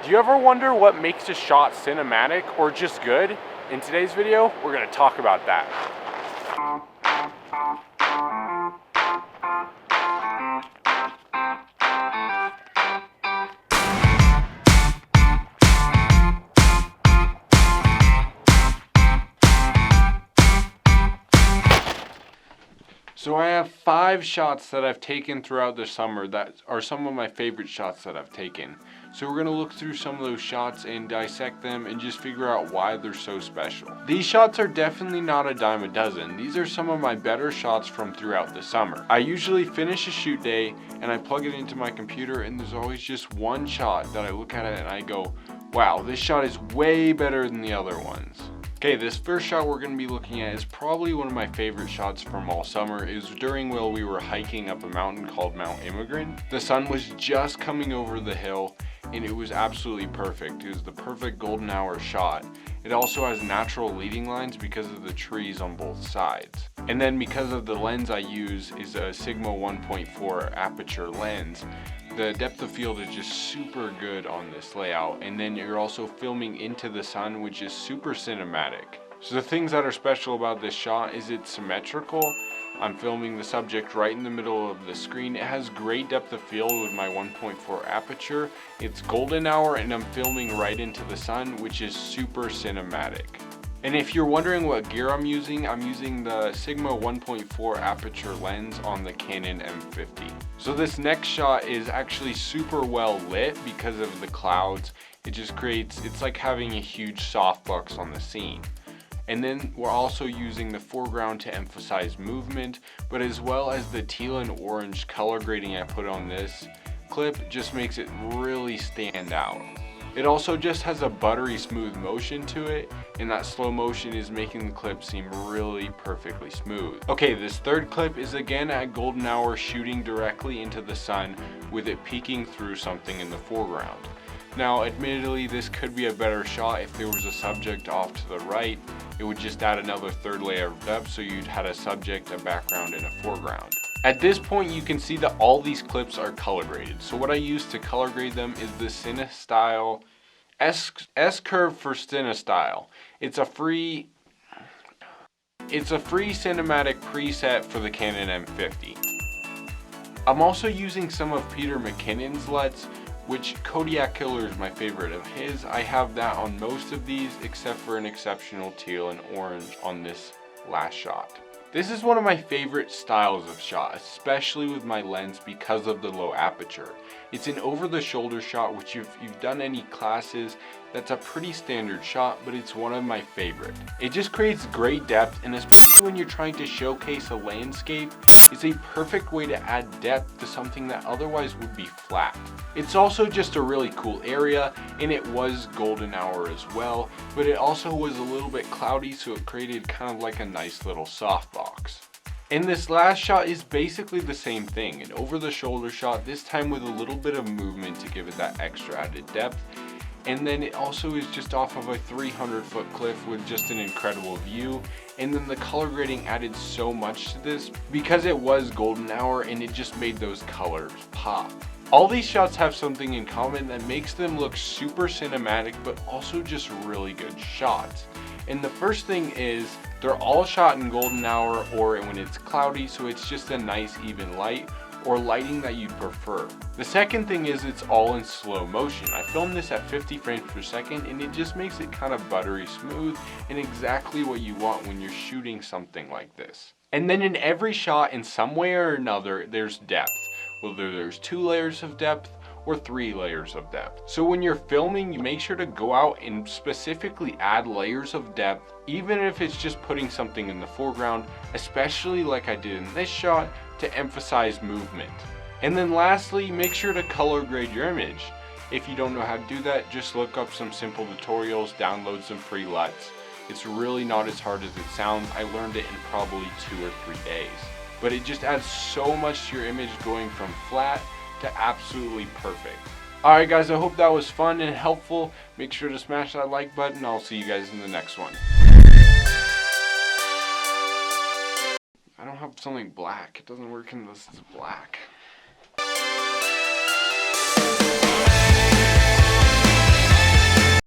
Do you ever wonder what makes a shot cinematic or just good? In today's video, we're going to talk about that. So I have 5 shots that I've taken throughout the summer that are some of my favorite shots that I've taken. So we're going to look through some of those shots and dissect them and just figure out why they're so special. These shots are definitely not a dime a dozen. These are some of my better shots from throughout the summer. I usually finish a shoot day and I plug it into my computer, and there's always just one shot that I look at it and I go, wow, this shot is way better than the other ones. Okay, this first shot we're going to be looking at is probably one of my favorite shots from all summer. It was during while we were hiking up a mountain called Mount Immigrant. The sun was just coming over the hill and it was absolutely perfect. It was the perfect golden hour shot. It also has natural leading lines because of the trees on both sides. And then because of the lens I use is a Sigma 1.4 aperture lens, the depth of field is just super good on this layout. And then you're also filming into the sun, which is super cinematic. So the things that are special about this shot is it's symmetrical. I'm filming the subject right in the middle of the screen. It has great depth of field with my 1.4 aperture. It's golden hour and I'm filming right into the sun, which is super cinematic. And if you're wondering what gear I'm using the Sigma 1.4 aperture lens on the Canon M50. So this next shot is actually super well lit because of the clouds. It just creates, it's like having a huge softbox on the scene. And then we're also using the foreground to emphasize movement, but as well as the teal and orange color grading I put on this clip just makes it really stand out. It also just has a buttery smooth motion to it, and that slow motion is making the clip seem really perfectly smooth. Okay, this third clip is again at golden hour shooting directly into the sun with it peeking through something in the foreground. Now admittedly this could be a better shot if there was a subject off to the right. It would just add another third layer of depth, so you'd had a subject, a background, and a foreground. At this point you can see that all these clips are color graded. So what I use to color grade them is the CineStyle S-Curve for CineStyle. It's a free cinematic preset for the Canon M50. I'm also using some of Peter McKinnon's LUTs, which Kodiak Killer is my favorite of his. I have that on most of these except for an exceptional teal and orange on this last shot. This is one of my favorite styles of shot, especially with my lens because of the low aperture. It's an over-the-shoulder shot, which if you've done any classes, that's a pretty standard shot, but it's one of my favorite. It just creates great depth, and especially when you're trying to showcase a landscape, it's a perfect way to add depth to something that otherwise would be flat. It's also just a really cool area, and it was golden hour as well, but it also was a little bit cloudy, so it created kind of like a nice little softbox. And this last shot is basically the same thing, an over the shoulder shot, this time with a little bit of movement to give it that extra added depth. And then it also is just off of a 300-foot cliff with just an incredible view. And then the color grading added so much to this because it was golden hour, and it just made those colors pop. All these shots have something in common that makes them look super cinematic, but also just really good shots. And the first thing is they're all shot in golden hour or when it's cloudy, so it's just a nice even light or lighting that you'd prefer. The second thing is it's all in slow motion. I filmed this at 50 frames per second, and it just makes it kind of buttery smooth and exactly what you want when you're shooting something like this. And then in every shot, in some way or another, there's depth. Whether there's 2 layers of depth or 3 layers of depth. So when you're filming, you make sure to go out and specifically add layers of depth, even if it's just putting something in the foreground, especially like I did in this shot, to emphasize movement. And then lastly, make sure to color grade your image. If you don't know how to do that, just look up some simple tutorials, download some free LUTs. It's really not as hard as it sounds. I learned it in probably 2 or 3 days. But it just adds so much to your image, going from flat to absolutely perfect. Alright guys, I hope that was fun and helpful. Make sure to smash that like button. I'll see you guys in the next one. I don't have something black. It doesn't work unless it's black.